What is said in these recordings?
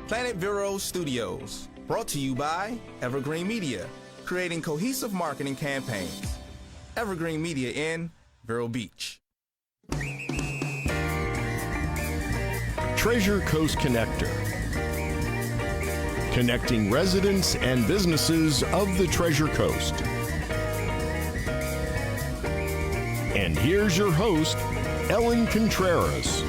Planet Vero Studios, brought to you by Evergreen Media, creating cohesive marketing campaigns. Evergreen Media in Vero Beach. Treasure Coast Connector, connecting residents and businesses of the Treasure Coast. And here's your host, Ellen Contreras.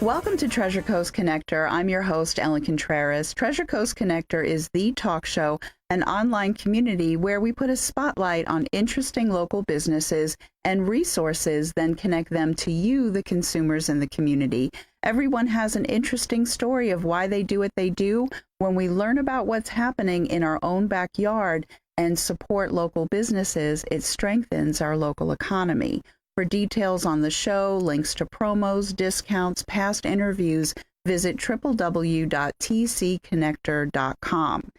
Welcome to Treasure Coast Connector. I'm your host, Ellen Contreras. Treasure Coast Connector is the talk show, an online community where we put a spotlight on interesting local businesses and resources, then connect them to you, the consumers in the community. Everyone has an interesting story of why they do what they do. When we learn about what's happening in our own backyard and support local businesses, it strengthens our local economy. For details on the show, links to promos, discounts, past interviews, visit www.tcconnector.com.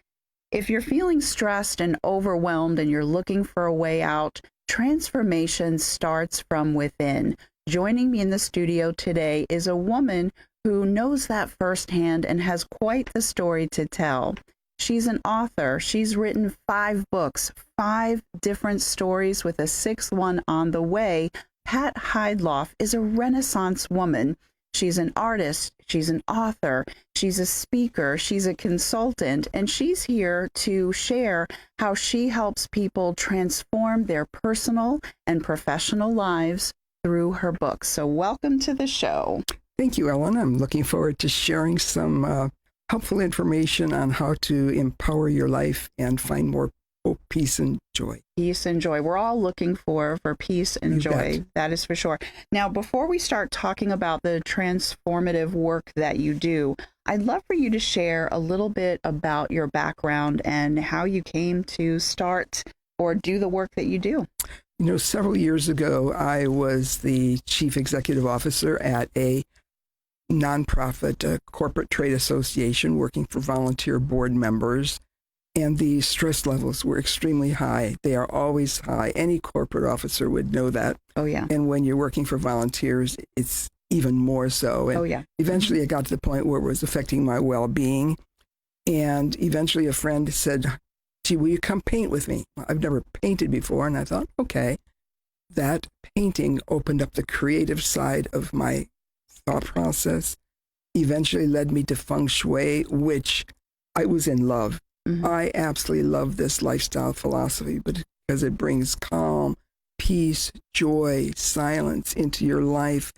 If you're feeling stressed and overwhelmed and you're looking for a way out, transformation starts from within. Joining me in the studio today is a woman who knows that firsthand and has quite the story to tell. She's an author. She's written 5 books, 5 different stories with a 6th one on the way. Pat Heydlauff is a Renaissance woman. She's an artist. She's an author. She's a speaker. She's a consultant. And she's here to share how she helps people transform their personal and professional lives through her books. So welcome to the show. Thank you, Ellen. I'm looking forward to sharing some helpful information on how to empower your life and find more hope, peace, and joy. Peace and joy. We're all looking for peace and joy. That is for sure. Now, before we start talking about the transformative work that you do, I'd love for you to share a little bit about your background and how you came to start or do the work that you do. You know, several years ago, I was the chief executive officer at a nonprofit corporate trade association working for volunteer board members, and the stress levels were extremely high. They are always high. Any corporate officer would know that. Oh, yeah. And when you're working for volunteers, it's even more so. And oh, yeah. Eventually, I got to the point where it was affecting my well-being, and eventually a friend said, "Gee, will you come paint with me?" I've never painted before, and I thought, okay. That painting opened up the creative side of my thought process, eventually led me to feng shui, which I was in love. Mm-hmm. I absolutely love this lifestyle philosophy, but because it brings calm, peace, joy, silence into your life.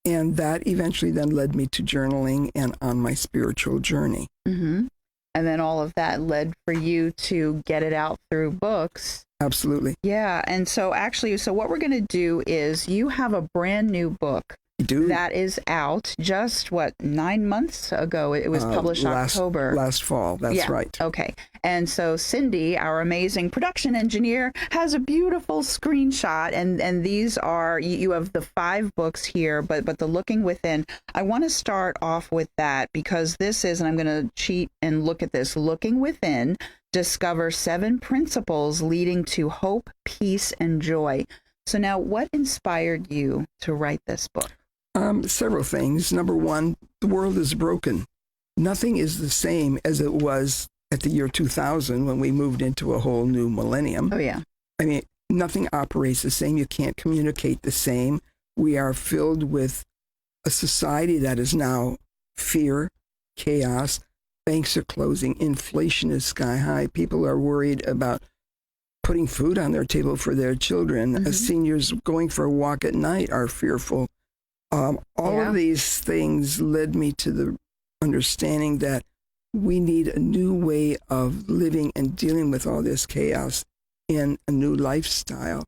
And that eventually then led me to journaling and on my spiritual journey. Mm-hmm. And then all of that led for you to get it out through books. Absolutely. Yeah. And so what we're going to do is you have a brand new book. That is out just 9 months ago. It was published October. Last fall. That's right. Okay. And so Cindy, our amazing production engineer, has a beautiful screenshot. And these are, you have the 5 books here, but the Looking Within. I want to start off with that because this is, and I'm going to cheat and look at this, Looking Within, discover 7 principles leading to hope, peace, and joy. So now what inspired you to write this book? Several things. Number one, the world is broken. Nothing is the same as it was at the year 2000 when we moved into a whole new millennium. Oh, yeah. I mean, nothing operates the same. You can't communicate the same. We are filled with a society that is now fear, chaos. Banks are closing. Inflation is sky high. People are worried about putting food on their table for their children. Mm-hmm. Seniors going for a walk at night are fearful. All of these things led me to the understanding that we need a new way of living and dealing with all this chaos in a new lifestyle.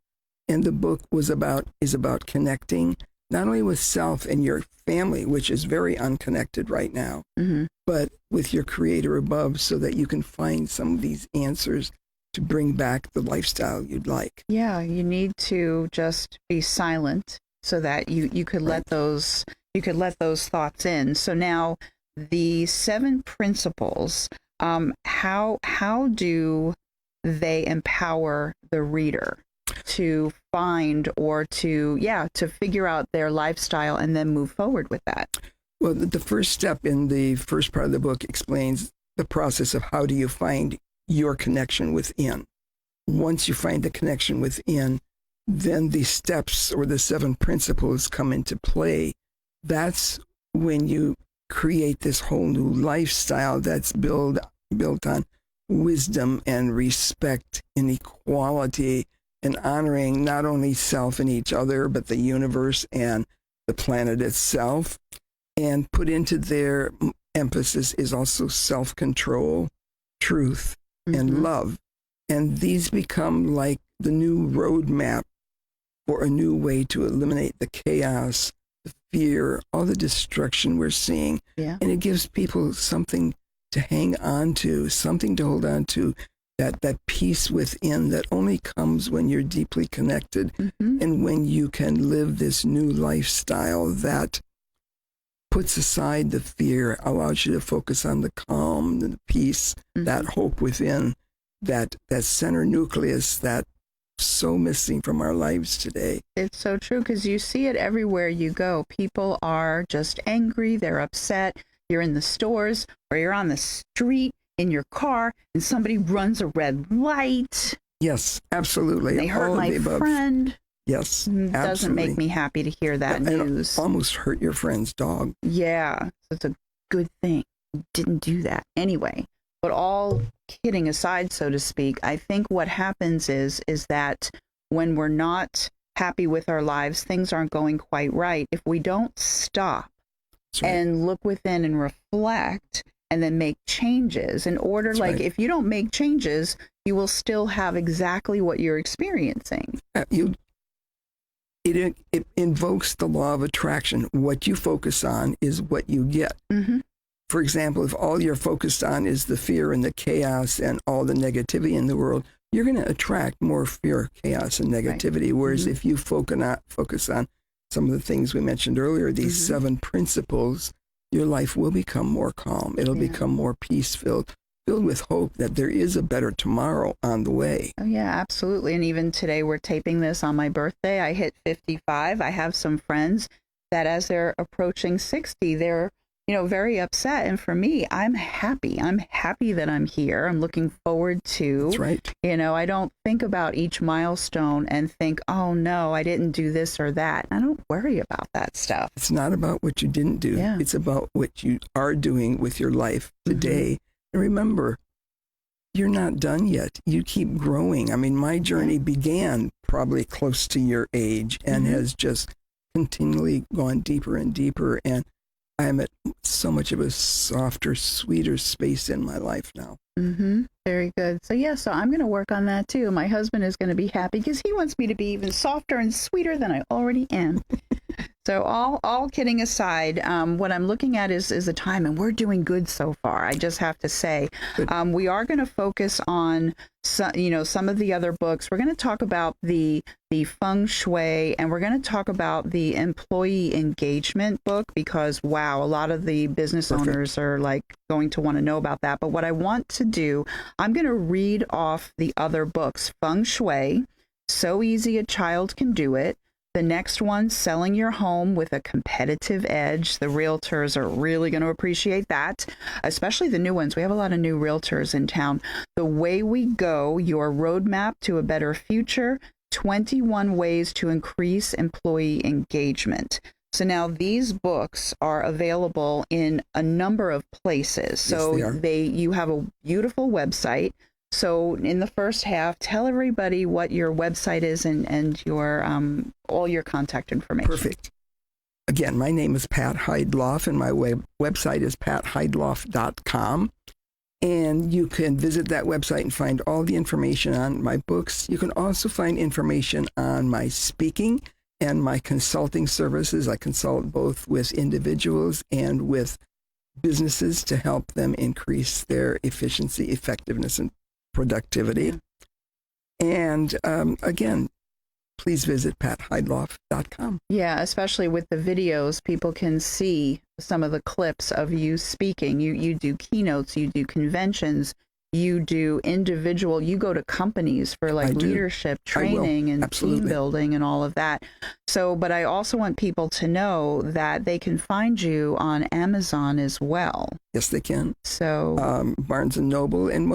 And the book is about connecting not only with self and your family, which is very unconnected right now, mm-hmm. but with your creator above so that you can find some of these answers to bring back the lifestyle you'd like. Yeah, you need to just be silent so that you could let those thoughts in. So now the 7 principles, how do they empower the reader to find or to figure out their lifestyle and then move forward with that? Well, the first step in the first part of the book explains the process of how do you find your connection within. Once you find the connection within, then the steps or the 7 principles come into play. That's when you create this whole new lifestyle that's built on wisdom and respect and equality and honoring not only self and each other, but the universe and the planet itself. And put into their emphasis is also self-control, truth, and love. And these become like the new roadmap for a new way to eliminate the chaos, the fear, all the destruction we're seeing. Yeah. And it gives people something to hang on to, something to hold on to, that peace within that only comes when you're deeply connected and when you can live this new lifestyle that puts aside the fear, allows you to focus on the calm, the peace, that hope within, that center nucleus that's so missing from our lives today. It's so true, because you see it everywhere you go. People are just angry, they're upset. You're in the stores or you're on the street in your car and somebody runs a red light. Yes, absolutely. They hurt my friend. Yes, It doesn't make me happy to hear that news. Almost hurt your friend's dog. Yeah, so it's a good thing you didn't do that anyway. But all kidding aside, so to speak, I think what happens is that when we're not happy with our lives, things aren't going quite right. If we don't stop and look within and reflect and then make changes in order, if you don't make changes, you will still have exactly what you're experiencing. It invokes the law of attraction. What you focus on is what you get. For example, if all you're focused on is the fear and the chaos and all the negativity in the world, you're going to attract more fear, chaos, and negativity. Whereas if you focus on some of the things we mentioned earlier, these 7 principles, your life will become more calm. It'll become more peace-filled, filled with hope that there is a better tomorrow on the way. Oh, yeah, absolutely. And even today, we're taping this on my birthday. I hit 55. I have some friends that as they're approaching 60, they're very upset. And for me, I'm happy. I'm happy that I'm here. I'm looking forward to. That's right. I don't think about each milestone and think, oh, no, I didn't do this or that. I don't worry about that stuff. It's not about what you didn't do. Yeah. It's about what you are doing with your life today. And remember, you're not done yet. You keep growing. I mean, my journey began probably close to your age and has just continually gone deeper and deeper. And I'm at so much of a softer, sweeter space in my life now. Very good. So I'm going to work on that too. My husband is going to be happy because he wants me to be even softer and sweeter than I already am. So all kidding aside, what I'm looking at is the time, and we're doing good so far. I just have to say, we are going to focus on some of the other books. We're going to talk about the feng shui, and we're going to talk about the employee engagement book because a lot of the business owners are going to want to know about that. But what I want to do, I'm going to read off the other books. Feng Shui, So Easy a Child Can Do It. The next one, Selling Your Home with a Competitive Edge. The realtors are really going to appreciate that, especially the new ones. We have a lot of new realtors in town. The Way We Go, Your Roadmap to a Better Future, 21 Ways to Increase Employee Engagement. So now these books are available in a number of places. So you have a beautiful website. So in the first half, tell everybody what your website is and your all your contact information. Perfect. Again, my name is Pat Heydlauff, and my website is patheydlauff.com. And you can visit that website and find all the information on my books. You can also find information on my speaking and my consulting services. I consult both with individuals and with businesses to help them increase their efficiency, effectiveness, and productivity. And again, please visit patheydlauff.com. Yeah, especially with the videos, people can see some of the clips of you speaking. You do keynotes, you do conventions, you do individual, you go to companies for like leadership training and team building and all of that. So, but I also want people to know that they can find you on Amazon as well. Yes, they can. So Barnes and Noble and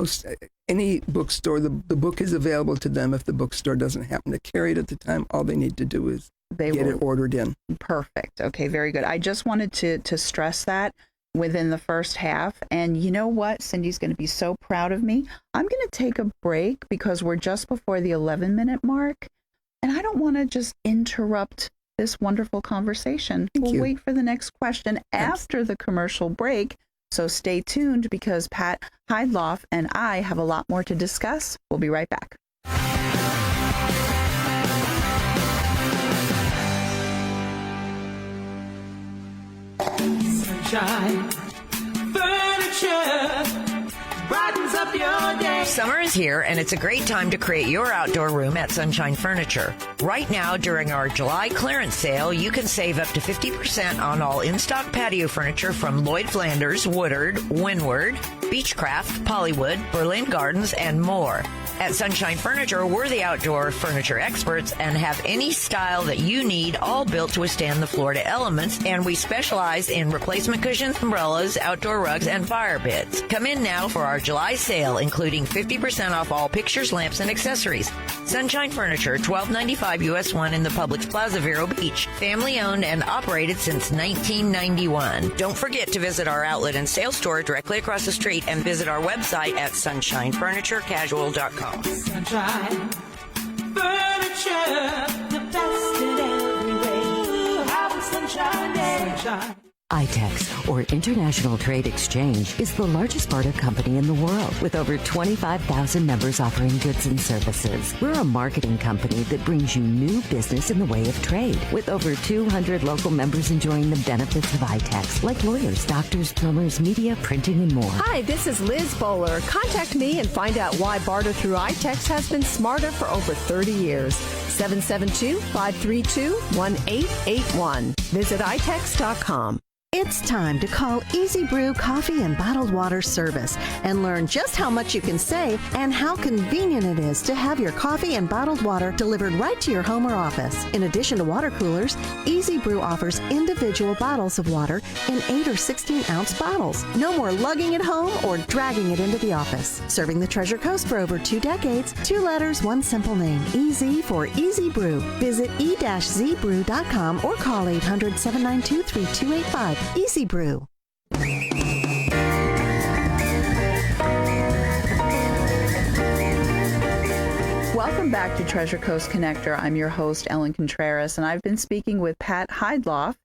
any bookstore, the book is available to them. If the bookstore doesn't happen to carry it at the time, all they need to do is get it ordered in. Perfect. Okay, very good. I just wanted to stress that within the first half. And you know what? Cindy's going to be so proud of me. I'm going to take a break because we're just before the 11-minute mark. And I don't want to just interrupt this wonderful conversation. We'll wait for the next question after the commercial break. So stay tuned because Pat Heydlauff and I have a lot more to discuss. We'll be right back. Sunshine Furniture brightens up your day. Summer is here, and it's a great time to create your outdoor room at Sunshine Furniture. Right now, during our July clearance sale, you can save up to 50% on all in-stock patio furniture from Lloyd Flanders, Woodard, Windward, Beechcraft, Pollywood, Berlin Gardens, and more. At Sunshine Furniture, we're the outdoor furniture experts and have any style that you need, all built to withstand the Florida elements, and we specialize in replacement cushions, umbrellas, outdoor rugs, and fire pits. Come in now for our July sale, including 50% off all pictures, lamps, and accessories. Sunshine Furniture, 1295 US 1 in the Publix Plaza, Vero Beach. Family owned and operated since 1991. Don't forget to visit our outlet and sales store directly across the street and visit our website at sunshinefurniturecasual.com. Sunshine Furniture, the best in every way. Have a sunshine day. Sunshine. iTex, or International Trade Exchange, is the largest barter company in the world with over 25,000 members offering goods and services. We're a marketing company that brings you new business in the way of trade, with over 200 local members enjoying the benefits of iTex, like lawyers, doctors, plumbers, media, printing, and more. Hi, this is Liz Bowler. Contact me and find out why barter through iTex has been smarter for over 30 years. 772-532-1881. Visit itex.com. It's time to call Easy Brew Coffee and Bottled Water Service and learn just how much you can save and how convenient it is to have your coffee and bottled water delivered right to your home or office. In addition to water coolers, Easy Brew offers individual bottles of water in 8 or 16-ounce bottles. No more lugging it home or dragging it into the office. Serving the Treasure Coast for over 2 decades, 2 letters, 1 simple name. Easy for Easy Brew. Visit e-zbrew.com or call 800-792-3285. Easy Brew. Welcome back to Treasure Coast Connector. I'm your host, Ellen Contreras, and I've been speaking with Pat Heydlauff,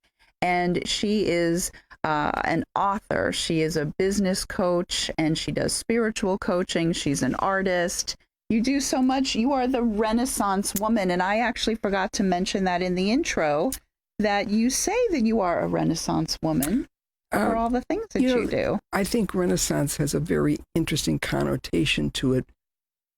and she is an author. She is a business coach, and she does spiritual coaching. She's an artist. You do so much. You are the Renaissance woman, and I actually forgot to mention that in the intro, that you say that you are a Renaissance woman for all the things that you do. I think Renaissance has a very interesting connotation to it.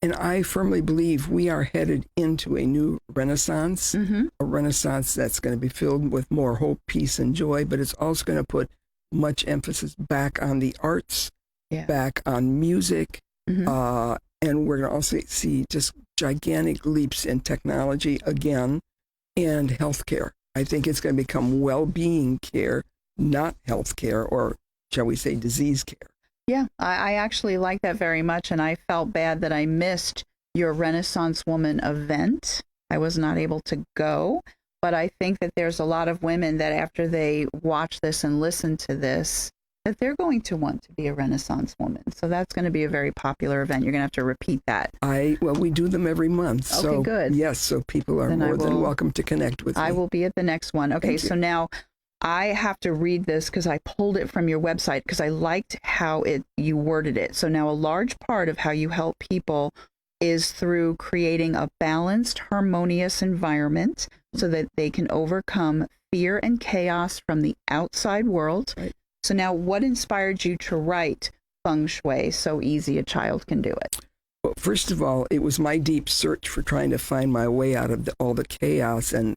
And I firmly believe we are headed into a new Renaissance, a Renaissance that's going to be filled with more hope, peace, and joy, but it's also going to put much emphasis back on the arts, back on music, and we're going to also see just gigantic leaps in technology again and healthcare. I think it's going to become well-being care, not health care, or shall we say disease care. Yeah, I actually like that very much, and I felt bad that I missed your Renaissance Woman event. I was not able to go, but I think that there's a lot of women that after they watch this and listen to this, that they're going to want to be a Renaissance woman. So that's going to be a very popular event. You're going to have to repeat that. Well, we do them every month. Okay, so, good. Yes, so people are more than welcome to connect with me. I will be at the next one. Okay, so now I have to read this because I pulled it from your website because I liked how you worded it. So now a large part of how you help people is through creating a balanced, harmonious environment so that they can overcome fear and chaos from the outside world. Right. So now what inspired you to write Feng Shui So Easy a Child Can Do It? Well, first of all, it was my deep search for trying to find my way out of all the chaos and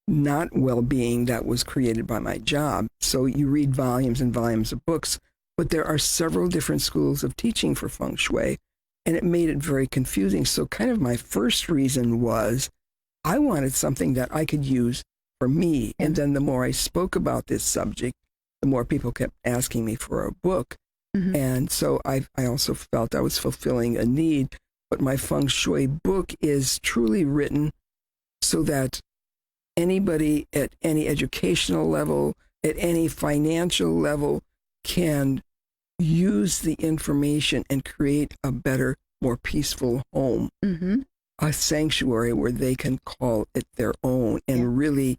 not well-being that was created by my job. So you read volumes and volumes of books But there are several different schools of teaching for feng shui, and it made it very confusing. So kind of my first reason was I wanted something that I could use for me. And then the more I spoke about this subject, the more people kept asking me for a book. And so I also felt I was fulfilling a need. But my feng shui book is truly written so that anybody at any educational level, at any financial level, can use the information and create a better, more peaceful home, a sanctuary where they can call it their own and really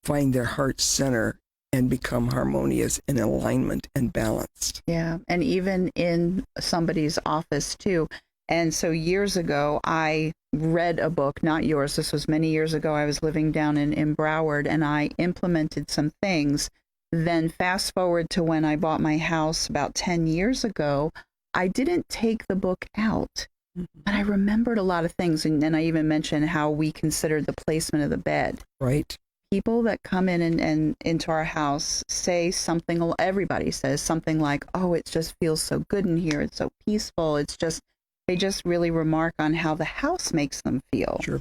find their heart center and become harmonious and in alignment and balanced. Yeah, and even in somebody's office too. And so years ago, I read a book, not yours. This was many years ago. I was living down in Broward, and I implemented some things. Then fast forward to when I bought my house about 10 years ago, I didn't take the book out, but I remembered a lot of things. And then I even mentioned how we considered the placement of the bed. Right. People that come in and into our house say something, everybody says something like, oh, it just feels so good in here. It's so peaceful. They just really remark on how the house makes them feel. Sure.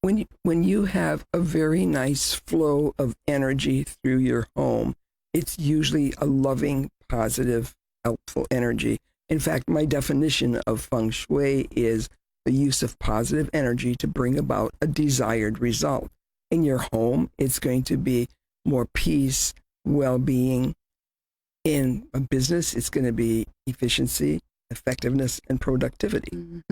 When you have a very nice flow of energy through your home, it's usually a loving, positive, helpful energy. In fact, my definition of feng shui is the use of positive energy to bring about a desired result. In your home, it's going to be more peace, well-being. In a business, it's going to be efficiency, effectiveness, and productivity.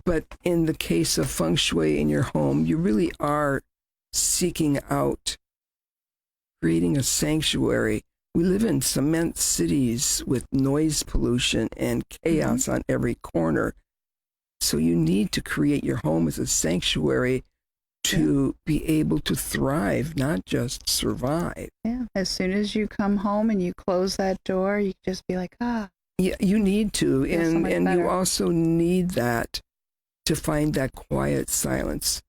But in the case of feng shui in your home, you really are seeking out creating a sanctuary. We live in cement cities with noise pollution and chaos on every corner. So you need to create your home as a sanctuary to be able to thrive, not just survive. Yeah. As soon as you come home and you close that door, you just be like, ah. Yeah, you need to. So much and better. you also need that to find that quiet silence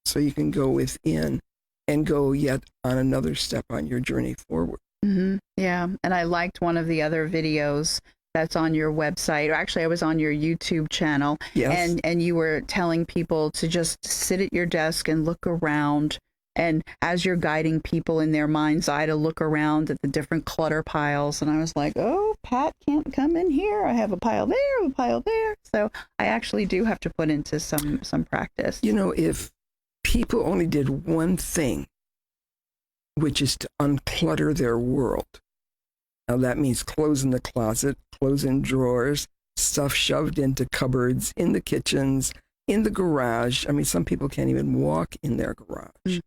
so you can go within and go yet on another step on your journey forward. Yeah. And I liked one of the other videos that's on your website. Or actually, I was on your YouTube channel. Yes. And you were telling people to just sit at your desk and look around. And as you're guiding people in their mind's eye to look around at the different clutter piles. And I was like, oh, Pat can't come in here. I have a pile there, a pile there. So I actually do have to put into some practice. You know, if people only did one thing, which is to unclutter their world. Now that means closing the closet, closing drawers, stuff shoved into cupboards, in the kitchens, in the garage. I mean, some people can't even walk in their garage.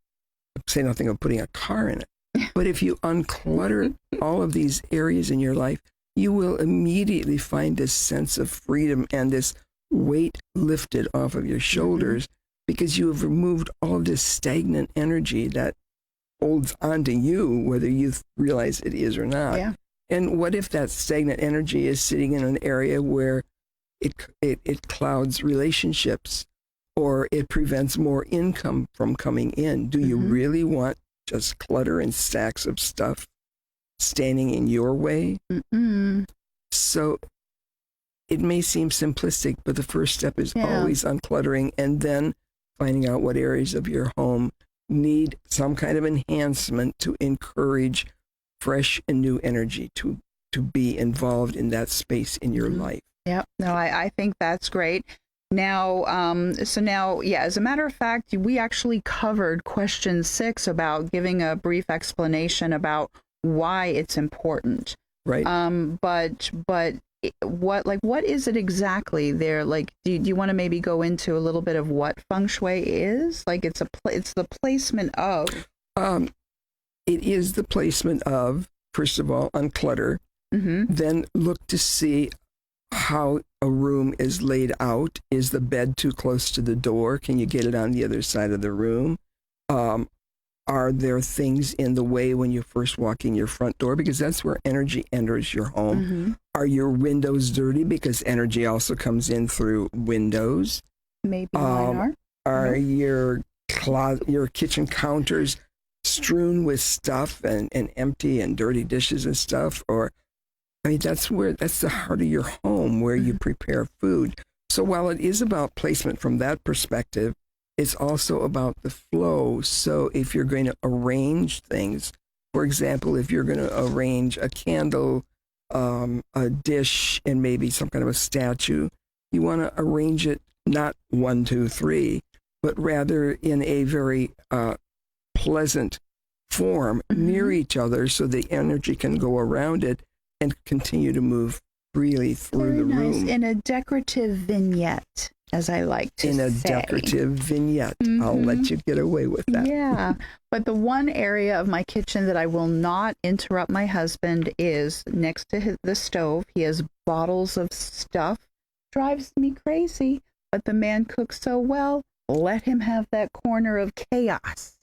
Say nothing of putting a car in it. But if you unclutter all of these areas in your life, you will immediately find this sense of freedom and this weight lifted off of your shoulders because you have removed all of this stagnant energy that holds onto you, whether you realize it is or not. Yeah. And what if that stagnant energy is sitting in an area where it clouds relationships or it prevents more income from coming in? Do you really want just clutter and stacks of stuff standing in your way? So it may seem simplistic, but the first step is always uncluttering and then finding out what areas of your home need some kind of enhancement to encourage fresh and new energy to be involved in that space in your life. Yeah, no, I think that's great. Now, as a matter of fact, we actually covered question 6 about giving a brief explanation about why it's important. Right. But what is it exactly there? Like, do you want to maybe go into a little bit of what feng shui is? Like, it's the placement of. It is the placement of, first of all, unclutter. Then look to see how a room is laid out. Is the bed too close to the door? Can you get it on the other side of the room? Are there things in the way when you first walk in your front door? Because that's where energy enters your home. Are your windows dirty? Because energy also comes in through windows. Maybe mine are. Are your kitchen counters strewn with stuff and empty and dirty dishes and stuff? Or I mean, that's the heart of your home, where you prepare food. So while it is about placement from that perspective, it's also about the flow. So if you're going to arrange things, for example, if you're going to arrange a candle, a dish, and maybe some kind of a statue, you want to arrange it not 1, 2, 3, but rather in a very pleasant form near each other, so the energy can go around it and continue to move freely through the room. In a decorative vignette, as I like to say. In a decorative vignette. I'll let you get away with that. Yeah. But the one area of my kitchen that I will not interrupt my husband is next to the stove. He has bottles of stuff. Drives me crazy. But the man cooks so well. Let him have that corner of chaos.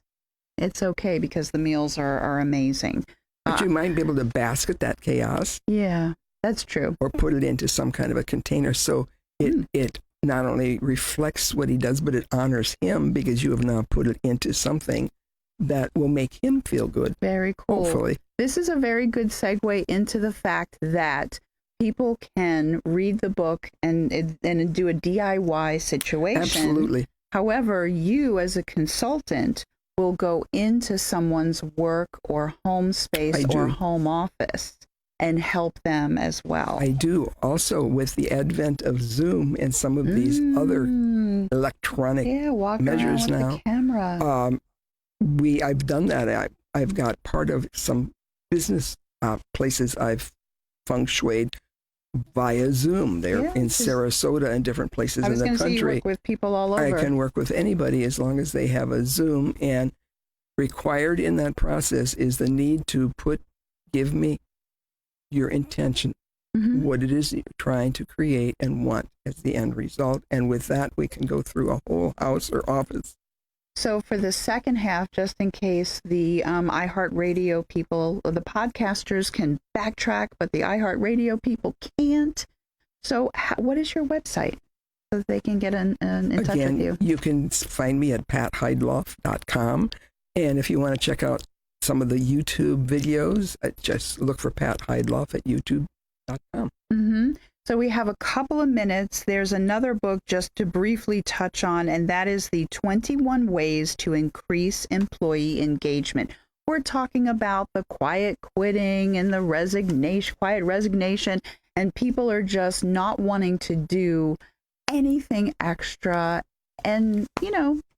It's okay, because the meals are amazing. But you might be able to basket that chaos. Yeah, that's true. Or put it into some kind of a container, so it not only reflects what he does, but it honors him, because you have now put it into something that will make him feel good. Very cool. Hopefully. This is a very good segue into the fact that people can read the book and do a DIY situation. Absolutely. However, you as a consultant will go into someone's work or home space or home office and help them as well. I do. Also, with the advent of Zoom and some of these other electronic measures now. The camera. I've done that. I've got part of some business places I've feng shuied via Zoom. They're in Sarasota and different places in the country. I was going to say, you work with people all over. I can work with anybody as long as they have a Zoom. And required in that process is the need to give me your intention, what it is that you're trying to create and want as the end result. And with that, we can go through a whole house or office. So for the second half, just in case the iHeartRadio people, the podcasters can backtrack, but the iHeartRadio people can't. So what is your website so that they can get in touch with you? You can find me at patheydlauff.com. And if you want to check out some of the YouTube videos, just look for Pat Heydlauff at youtube.com. So we have a couple of minutes. There's another book just to briefly touch on, and that is the 21 Ways to Increase Employee Engagement. We're talking about the quiet quitting and the quiet resignation, and people are just not wanting to do anything extra. And,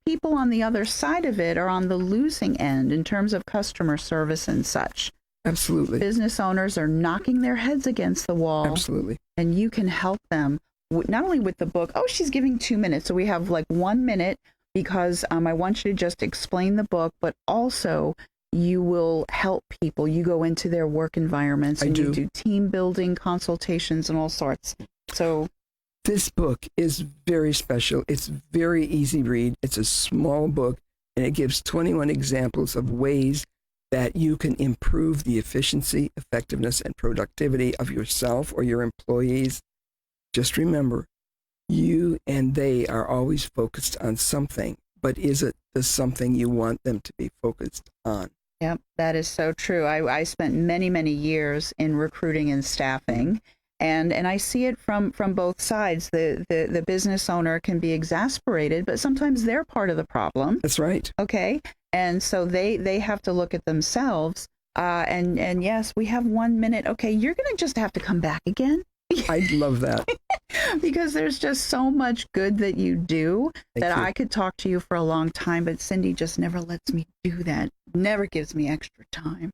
people on the other side of it are on the losing end in terms of customer service and such. Absolutely. Business owners are knocking their heads against the wall. Absolutely. And you can help them not only with the book. Oh, she's giving 2 minutes. So we have like 1 minute, because I want you to just explain the book, but also you will help people. You go into their work environments and you do team building consultations and all sorts. So this book is very special. It's very easy read. It's a small book, and it gives 21 examples of ways that you can improve the efficiency, effectiveness, and productivity of yourself or your employees. Just remember, you and they are always focused on something, but is it the something you want them to be focused on? Yep, that is so true. I spent many, many years in recruiting and staffing, and I see it from both sides. The business owner can be exasperated, but sometimes they're part of the problem. That's right. Okay. And so they have to look at themselves. And yes, we have 1 minute. Okay, you're going to just have to come back again. I'd love that. Because there's just so much good that you do that I could talk to you for a long time, but Cindy just never lets me do that. Never gives me extra time.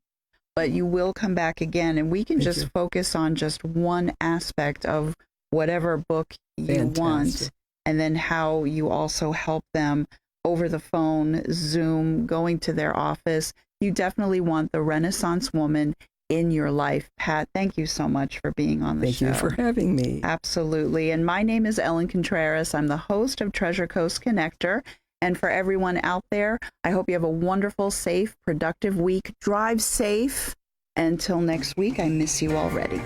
But you will come back again, and we can just focus on just one aspect of whatever book you want, and then how you also help them over the phone, Zoom, going to their office. You definitely want the Renaissance woman in your life. Pat, thank you so much for being on the show. Thank you for having me. Absolutely. And my name is Ellen Contreras. I'm the host of Treasure Coast Connector. And for everyone out there, I hope you have a wonderful, safe, productive week. Drive safe. Until next week, I miss you already.